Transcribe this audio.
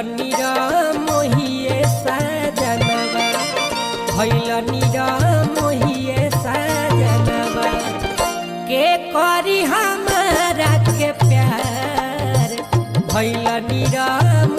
निरमोहिए सजनवा भइल निरमोहिए सजनवा के करी हमारा के प्यार भइल निरम